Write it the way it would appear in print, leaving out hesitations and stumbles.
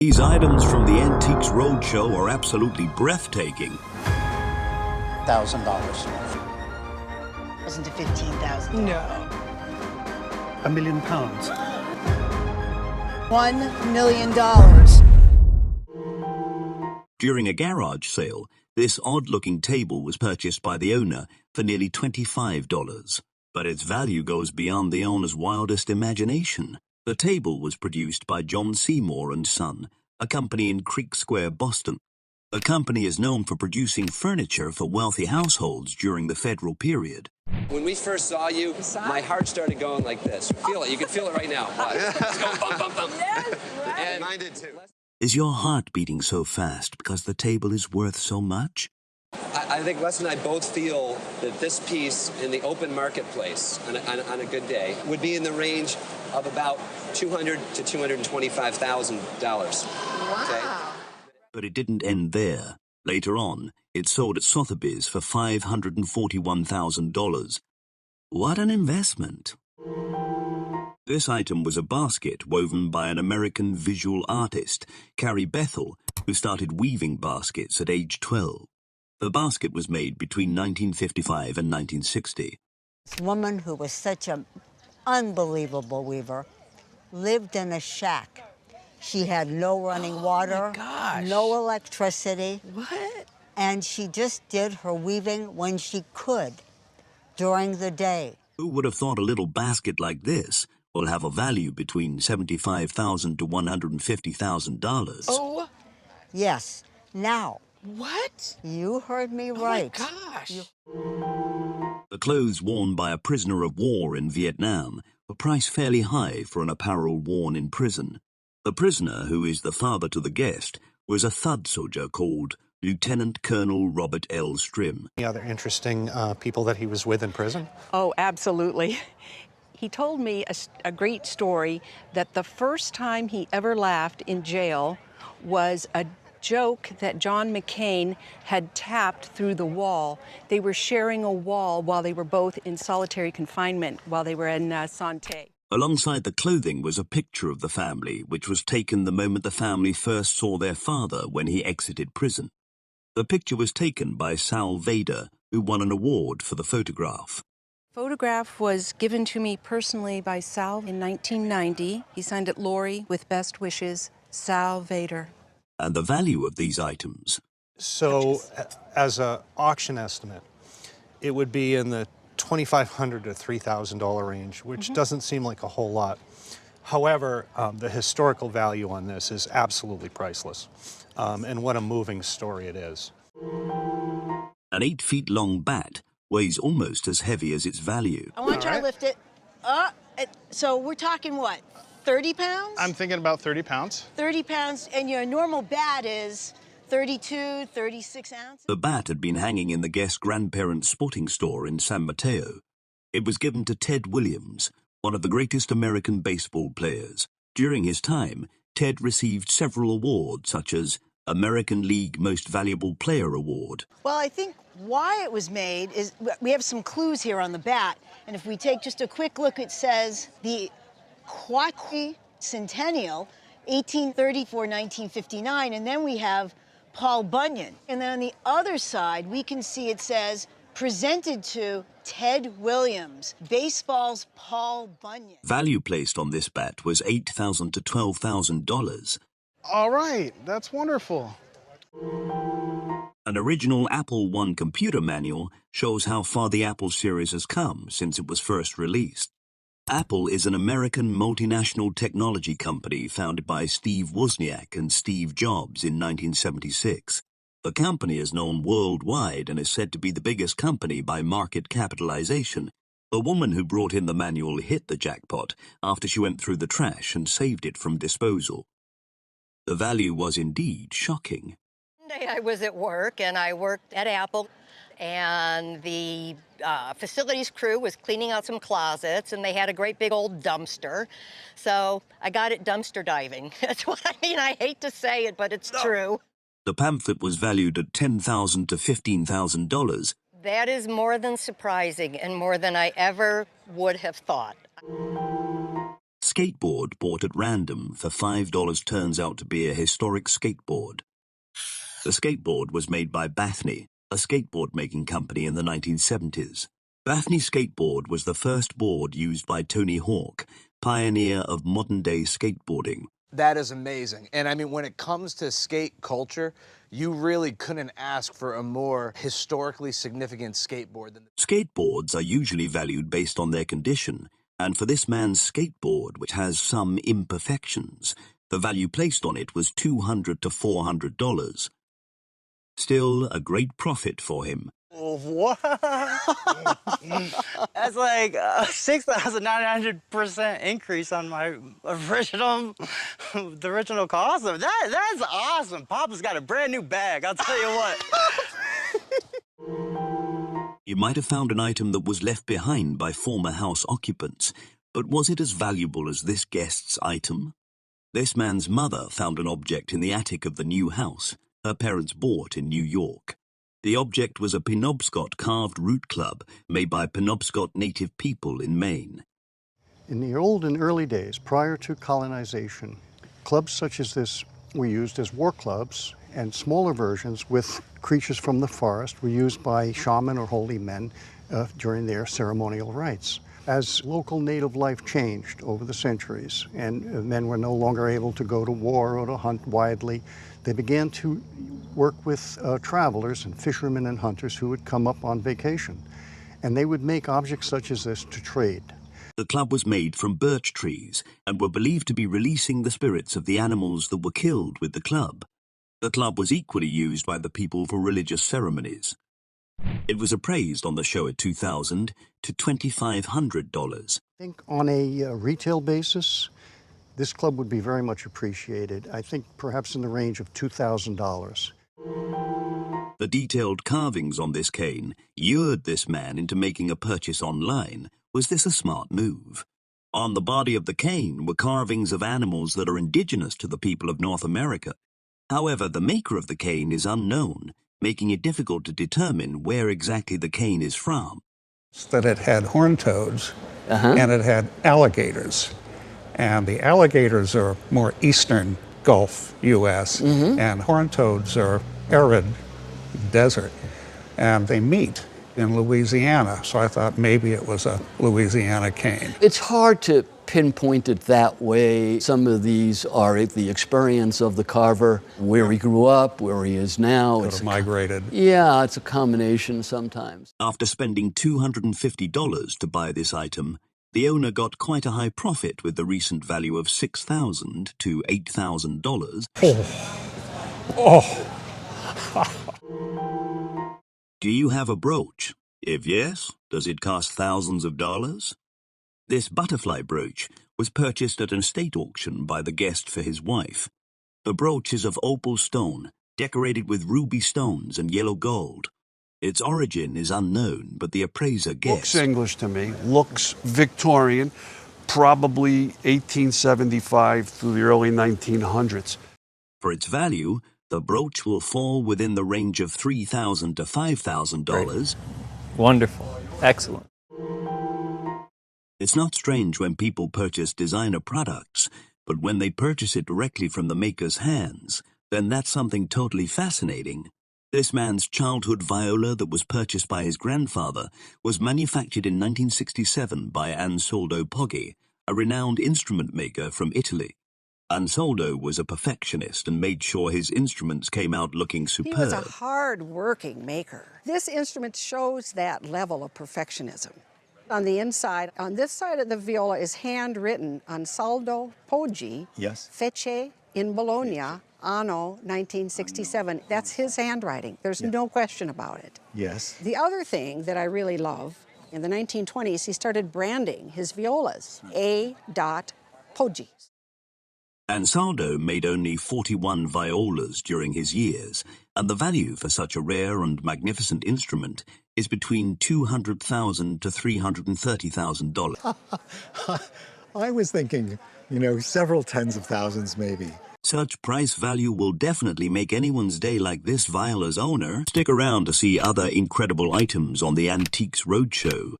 These items from the Antiques Roadshow are absolutely breathtaking. $1,000. Wasn't it 15,000? No. £1 million. $1 million. During a garage sale, this odd-looking table was purchased by the owner for nearly $25, but its value goes beyond the owner's wildest imagination. The table was produced by John Seymour and Son, a company in Creek Square, Boston. The company is known for producing furniture for wealthy households during the federal period. When we first saw you, my heart started going like this. Feel it. You can feel it right now. It's going bump, bump, bump. Yes, right. And mine did too. Is your heart beating so fast because the table is worth so much? I think Les and I both feel that this piece in the open marketplace on a good day would be in the range of about $200,000 to $225,000. Wow. Okay? But it didn't end there. Later on, it sold at Sotheby's for $541,000. What an investment! This item was a basket woven by an American visual artist, Carrie Bethel, who started weaving baskets at age 12. The basket was made between 1955 and 1960. This woman who was such an unbelievable weaver lived in a shack. She had no running water, no electricity. What? And she just did her weaving when she could during the day. Who would have thought a little basket like this will have a value between $75,000 to $150,000? Oh. Yes. Now, What? you heard me right. Oh my gosh. The clothes worn by a prisoner of war in Vietnam were priced fairly high for an apparel worn in prison. The prisoner, who is the father to the guest, was a thud soldier called Lieutenant Colonel Robert L. Strim. Any other interesting people that he was with in prison? Oh, absolutely. He told me a great story that the first time he ever laughed in jail was a joke that John McCain had tapped through the wall. They were sharing a wall while they were both in solitary confinement while they were in Santé. Alongside the clothing was a picture of the family, which was taken the moment the family first saw their father when he exited prison. The picture was taken by Sal Vader, who won an award for the photograph. Photograph was given to me personally by Sal in 1990. He signed it Lori with best wishes, Sal Vader. And the value of these items. So, as an auction estimate, it would be in the $2,500 to $3,000 range, which doesn't seem like a whole lot. However, the historical value on this is absolutely priceless. And what a moving story it is. An 8-feet-long bat weighs almost as heavy as its value. I want to try to lift it. So we're talking what, 30 pounds? I'm thinking about 30 pounds. 30 pounds, and your normal bat is 32, 36 ounces? The bat had been hanging in the guest grandparents' sporting store in San Mateo. It was given to Ted Williams, one of the greatest American baseball players. During his time, Ted received several awards, such as American League Most Valuable Player Award. Well, I think why it was made is we have some clues here on the bat, and if we take just a quick look, it says the Quadricentennial, 1834-1959, and then we have Paul Bunyan. And then on the other side, we can see it says, presented to Ted Williams, baseball's Paul Bunyan. Value placed on this bat was $8,000 to $12,000. All right, that's wonderful. An original Apple I computer manual shows how far the Apple series has come since it was first released. Apple is an American multinational technology company founded by Steve Wozniak and Steve Jobs in 1976. The company is known worldwide and is said to be the biggest company by market capitalization. The woman who brought in the manual hit the jackpot after she went through the trash and saved it from disposal. The value was indeed shocking. One day I was at work, and I worked at Apple, and the facilities crew was cleaning out some closets, and they had a great big old dumpster. So I got it dumpster diving. That's what I mean. I hate to say it, but it's true. The pamphlet was valued at $10,000 to $15,000. That is more than surprising and more than I ever would have thought. Skateboard bought at random for $5 turns out to be a historic skateboard. The skateboard was made by Bethany, a skateboard-making company in the 1970s. Bethany skateboard was the first board used by Tony Hawk, pioneer of modern-day skateboarding. That is amazing. And I mean, when it comes to skate culture, you really couldn't ask for a more historically significant skateboard than Skateboards are usually valued based on their condition, and for this man's skateboard, which has some imperfections, the value placed on it was $200 to $400. Still a great profit for him. What? That's like a 6,900% increase on my original, the original cost of that. That's awesome. Papa's got a brand new bag, I'll tell you what. You might have found an item that was left behind by former house occupants, but was it as valuable as this guest's item? This man's mother found an object in the attic of the new house her parents bought in New York. The object was a Penobscot carved root club made by Penobscot native people in Maine. In the old and early days, prior to colonization, clubs such as this were used as war clubs, and smaller versions with creatures from the forest were used by shaman or holy men during their ceremonial rites. As local native life changed over the centuries and men were no longer able to go to war or to hunt widely, they began to work with travelers and fishermen and hunters who would come up on vacation. And they would make objects such as this to trade. The club was made from birch trees and were believed to be releasing the spirits of the animals that were killed with the club. The club was equally used by the people for religious ceremonies. It was appraised on the show at $2,000 to $2,500. I think on a retail basis, this club would be very much appreciated. I think perhaps in the range of $2,000. The detailed carvings on this cane lured this man into making a purchase online. Was this a smart move? On the body of the cane were carvings of animals that are indigenous to the people of North America. However, the maker of the cane is unknown, making it difficult to determine where exactly the cane is from. That it had horned toads and it had alligators. And the alligators are more eastern Gulf U.S. And horned toads are arid desert. And they meet in Louisiana, so I thought maybe it was a Louisiana cane. It's hard to pinpoint it that way. Some of these are the experience of the carver, where he grew up, where he is now. It's migrated. Yeah, it's a combination sometimes. After spending $250 to buy this item, the owner got quite a high profit with the recent value of $6,000 to $8,000. Do you have a brooch? If yes, does it cost thousands of dollars? This butterfly brooch was purchased at an estate auction by the guest for his wife. The brooch is of opal stone, decorated with ruby stones and yellow gold. Its origin is unknown, but the appraiser guessed. Looks English to me, looks Victorian, probably 1875 through the early 1900s. For its value, the brooch will fall within the range of $3,000 to $5,000. Wonderful. Excellent. It's not strange when people purchase designer products, but when they purchase it directly from the maker's hands, then that's something totally fascinating. This man's childhood viola that was purchased by his grandfather was manufactured in 1967 by Ansaldo Poggi, a renowned instrument maker from Italy. Ansaldo was a perfectionist and made sure his instruments came out looking superb. He was a hard-working maker. This instrument shows that level of perfectionism. On the inside, on this side of the viola is handwritten Ansaldo Poggi, Fece in Bologna, anno 1967. That's his handwriting. There's no question about it. Yes. The other thing that I really love, in the 1920s, he started branding his violas, A. Poggi. Ansaldo made only 41 violas during his years, and the value for such a rare and magnificent instrument is between $200,000 to $330,000. I was thinking, several tens of thousands maybe. Such price value will definitely make anyone's day like this viola's owner. Stick around to see other incredible items on the Antiques Roadshow.